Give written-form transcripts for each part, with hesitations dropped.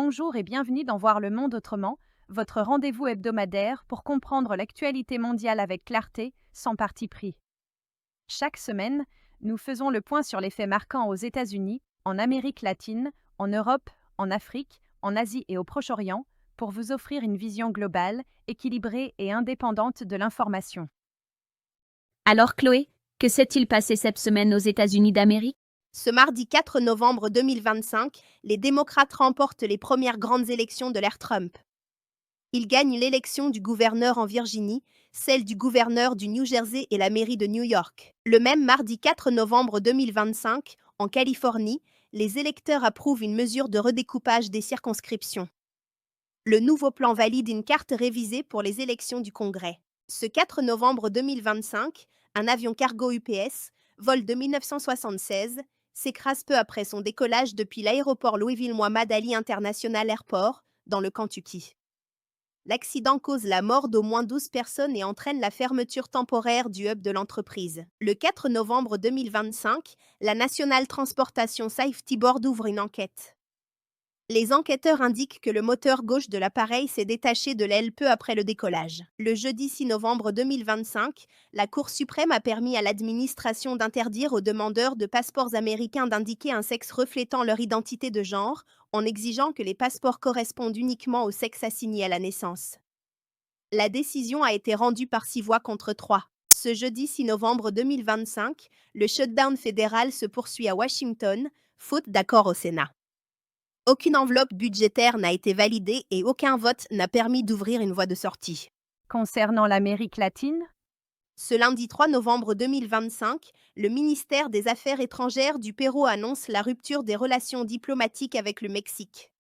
Bonjour et bienvenue dans Voir le monde autrement, votre rendez-vous hebdomadaire pour comprendre l'actualité mondiale avec clarté, sans parti pris. Chaque semaine, nous faisons le point sur les faits marquants aux États-Unis, en Amérique latine, en Europe, en Afrique, en Asie et au Proche-Orient, pour vous offrir une vision globale, équilibrée et indépendante de l'information. Alors Chloé, que s'est-il passé cette semaine aux États-Unis d'Amérique? Ce mardi 4 novembre 2025, les démocrates remportent les premières grandes élections de l'ère Trump. Ils gagnent l'élection du gouverneur en Virginie, celle du gouverneur du New Jersey et la mairie de New York. Le même mardi 4 novembre 2025, en Californie, les électeurs approuvent une mesure de redécoupage des circonscriptions. Le nouveau plan valide une carte révisée pour les élections du Congrès. Ce 4 novembre 2025, un avion cargo UPS, vol de 1976, s'écrase peu après son décollage depuis l'aéroport Louisville Muhammad Ali International Airport, dans le Kentucky. L'accident cause la mort d'au moins 12 personnes et entraîne la fermeture temporaire du hub de l'entreprise. Le 4 novembre 2025, la National Transportation Safety Board ouvre une enquête. Les enquêteurs indiquent que le moteur gauche de l'appareil s'est détaché de l'aile peu après le décollage. Le jeudi 6 novembre 2025, la Cour suprême a permis à l'administration d'interdire aux demandeurs de passeports américains d'indiquer un sexe reflétant leur identité de genre, en exigeant que les passeports correspondent uniquement au sexe assigné à la naissance. La décision a été rendue par 6 voix contre 3. Ce jeudi 6 novembre 2025, le shutdown fédéral se poursuit à Washington, faute d'accord au Sénat. Aucune enveloppe budgétaire n'a été validée et aucun vote n'a permis d'ouvrir une voie de sortie. Concernant l'Amérique latine, Ce lundi 3 novembre 2025, le ministère des Affaires étrangères du Pérou annonce la rupture des relations diplomatiques avec le Mexique.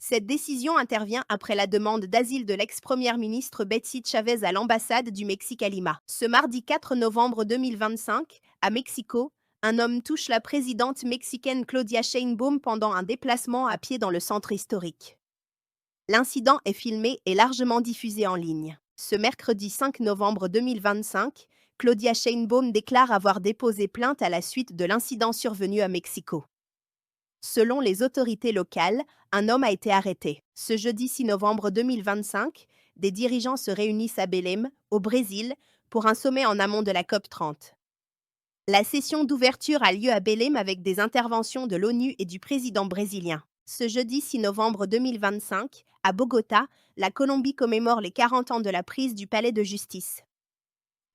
Cette décision intervient après la demande d'asile de l'ex-première ministre Betsy Chavez à l'ambassade du Mexique à Lima. Ce mardi 4 novembre 2025, à Mexico, un homme touche la présidente mexicaine Claudia Sheinbaum pendant un déplacement à pied dans le centre historique. L'incident est filmé et largement diffusé en ligne. Ce mercredi 5 novembre 2025, Claudia Sheinbaum déclare avoir déposé plainte à la suite de l'incident survenu à Mexico. Selon les autorités locales, un homme a été arrêté. Ce jeudi 6 novembre 2025, des dirigeants se réunissent à Belém, au Brésil, pour un sommet en amont de la COP30. La session d'ouverture a lieu à Belém avec des interventions de l'ONU et du président brésilien. Ce jeudi 6 novembre 2025, à Bogota, la Colombie commémore les 40 ans de la prise du palais de justice.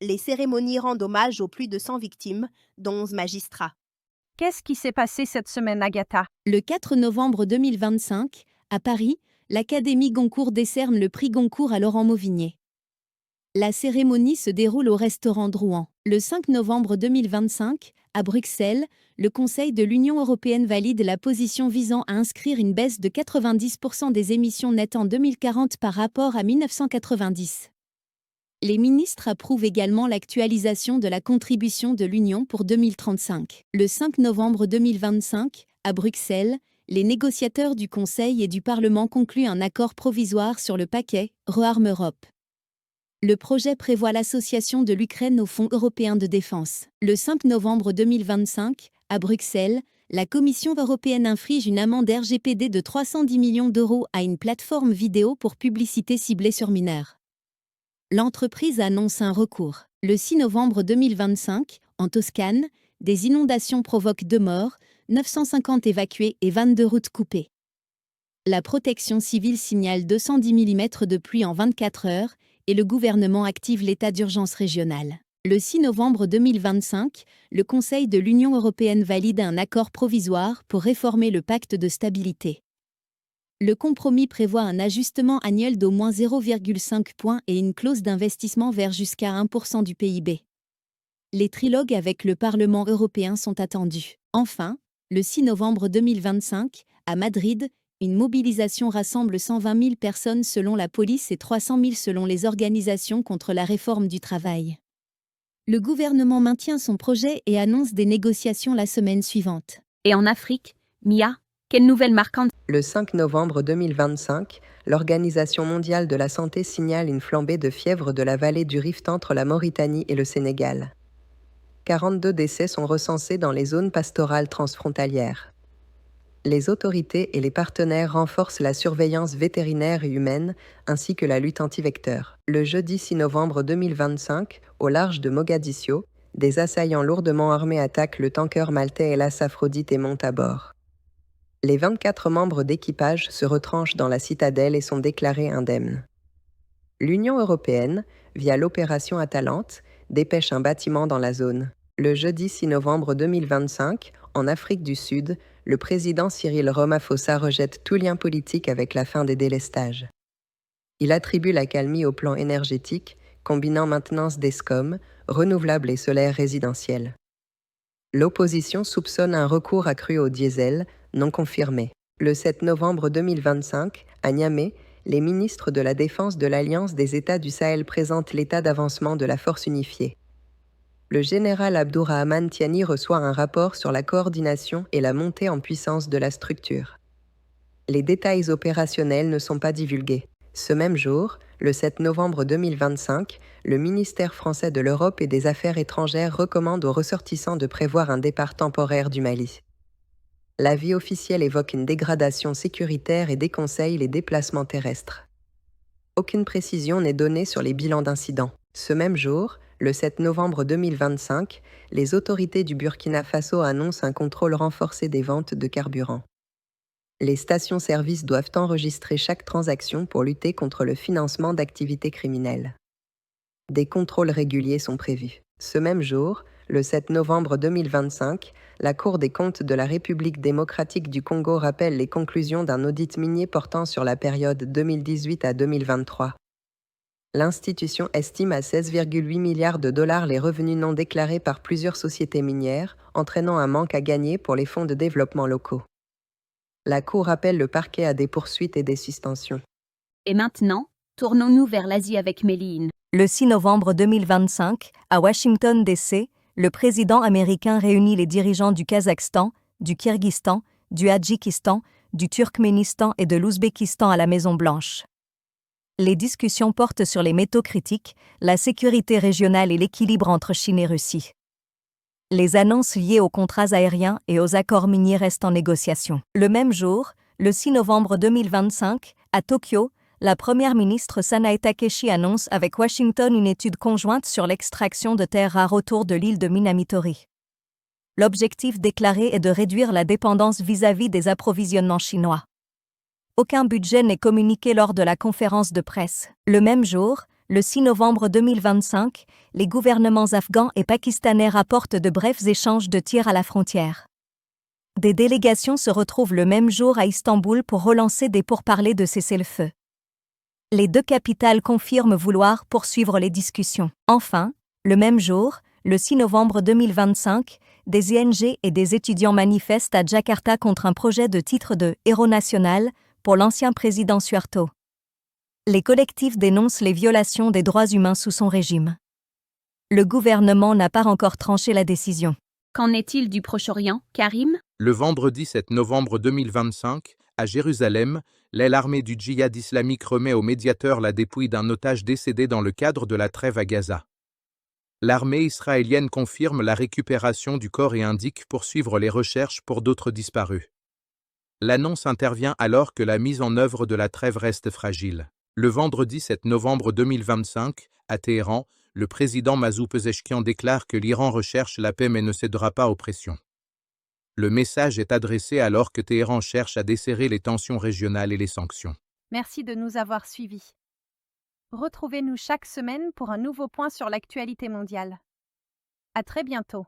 Les cérémonies rendent hommage aux plus de 100 victimes, dont 11 magistrats. qu'est-ce qui s'est passé cette semaine, Agatha? Le 4 novembre 2025, à Paris, l'Académie Goncourt décerne le prix Goncourt à Laurent Mauvigné. La cérémonie se déroule au restaurant Drouan. Le 5 novembre 2025, à Bruxelles, le Conseil de l'Union européenne valide la position visant à inscrire une baisse de 90% des émissions nettes en 2040 par rapport à 1990. Les ministres approuvent également l'actualisation de la contribution de l'Union pour 2035. Le 5 novembre 2025, à Bruxelles, les négociateurs du Conseil et du Parlement concluent un accord provisoire sur le paquet ReArm Europe. Le projet prévoit l'association de l'Ukraine au Fonds européen de défense. Le 5 novembre 2025, à Bruxelles, la Commission européenne inflige une amende RGPD de 310 millions d'euros à une plateforme vidéo pour publicité ciblée sur mineurs. L'entreprise annonce un recours. Le 6 novembre 2025, en Toscane, des inondations provoquent 2 morts, 950 évacués et 22 routes coupées. La protection civile signale 210 mm de pluie en 24 heures et le gouvernement active l'état d'urgence régional. Le 6 novembre 2025, le Conseil de l'Union européenne valide un accord provisoire pour réformer le pacte de stabilité. Le compromis prévoit un ajustement annuel d'au moins 0,5 points et une clause d'investissement vers jusqu'à 1% du PIB. Les trilogues avec le Parlement européen sont attendus. Enfin, le 6 novembre 2025, à Madrid, une mobilisation rassemble 120 000 personnes selon la police et 300 000 selon les organisations contre la réforme du travail. Le gouvernement maintient son projet et annonce des négociations la semaine suivante. Et en Afrique, Mia, quelle nouvelle marquante? Le 5 novembre 2025, l'Organisation mondiale de la santé signale une flambée de fièvre de la vallée du Rift entre la Mauritanie et le Sénégal. 42 décès sont recensés dans les zones pastorales transfrontalières. Les autorités et les partenaires renforcent la surveillance vétérinaire et humaine, ainsi que la lutte anti-vecteurs. Le jeudi 6 novembre 2025, au large de Mogadiscio, des assaillants lourdement armés attaquent le tanker maltais Hellas Aphrodite et montent à bord. Les 24 membres d'équipage se retranchent dans la citadelle et sont déclarés indemnes. L'Union européenne, via l'opération Atalante, dépêche un bâtiment dans la zone. Le jeudi 6 novembre 2025, en Afrique du Sud, le président Cyril Ramaphosa rejette tout lien politique avec la fin des délestages. Il attribue l'accalmie au plan énergétique, combinant maintenance d'ESCOM, renouvelables et solaires résidentiels. L'opposition soupçonne un recours accru au diesel, non confirmé. Le 7 novembre 2025, à Niamey, les ministres de la Défense de l'Alliance des États du Sahel présentent l'état d'avancement de la force unifiée. Le général Abdourahmane Tiani reçoit un rapport sur la coordination et la montée en puissance de la structure. Les détails opérationnels ne sont pas divulgués. Ce même jour, le 7 novembre 2025, le ministère français de l'Europe et des Affaires étrangères recommande aux ressortissants de prévoir un départ temporaire du Mali. L'avis officiel évoque une dégradation sécuritaire et déconseille les déplacements terrestres. Aucune précision n'est donnée sur les bilans d'incidents. Ce même jour, le 7 novembre 2025, les autorités du Burkina Faso annoncent un contrôle renforcé des ventes de carburant. Les stations-service doivent enregistrer chaque transaction pour lutter contre le financement d'activités criminelles. Des contrôles réguliers sont prévus. Ce même jour, le 7 novembre 2025, la Cour des comptes de la République démocratique du Congo rappelle les conclusions d'un audit minier portant sur la période 2018 à 2023. L'institution estime à 16,8 milliards de dollars les revenus non déclarés par plusieurs sociétés minières, entraînant un manque à gagner pour les fonds de développement locaux. La Cour appelle le parquet à des poursuites et des suspensions. Et maintenant, tournons-nous vers l'Asie avec Méline. Le 6 novembre 2025, à Washington, D.C., le président américain réunit les dirigeants du Kazakhstan, du Kirghizistan, du Hadjikistan, du Turkménistan et de l'Ouzbékistan à la Maison-Blanche. Les discussions portent sur les métaux critiques, la sécurité régionale et l'équilibre entre Chine et Russie. Les annonces liées aux contrats aériens et aux accords miniers restent en négociation. Le même jour, le 6 novembre 2025, à Tokyo, la première ministre Sanae Takeshi annonce avec Washington une étude conjointe sur l'extraction de terres rares autour de l'île de Minamitori. L'objectif déclaré est de réduire la dépendance vis-à-vis des approvisionnements chinois. Aucun budget n'est communiqué lors de la conférence de presse. Le même jour, le 6 novembre 2025, les gouvernements afghans et pakistanais rapportent de brefs échanges de tirs à la frontière. Des délégations se retrouvent le même jour à Istanbul pour relancer des pourparlers de cessez-le-feu. Les deux capitales confirment vouloir poursuivre les discussions. Enfin, le même jour, le 6 novembre 2025, des ONG et des étudiants manifestent à Jakarta contre un projet de titre de « héros national » pour l'ancien président Suharto. Les collectifs dénoncent les violations des droits humains sous son régime. Le gouvernement n'a pas encore tranché la décision. Qu'en est-il du Proche-Orient, Karim? Le vendredi 7 novembre 2025, à Jérusalem, l'aile armée du djihad islamique remet au médiateur la dépouille d'un otage décédé dans le cadre de la trêve à Gaza. L'armée israélienne confirme la récupération du corps et indique poursuivre les recherches pour d'autres disparus. L'annonce intervient alors que la mise en œuvre de la trêve reste fragile. Le vendredi 7 novembre 2025, à Téhéran, le président Masoud Pezeshkian déclare que l'Iran recherche la paix mais ne cédera pas aux pressions. Le message est adressé alors que Téhéran cherche à desserrer les tensions régionales et les sanctions. Merci de nous avoir suivis. Retrouvez-nous chaque semaine pour un nouveau point sur l'actualité mondiale. À très bientôt.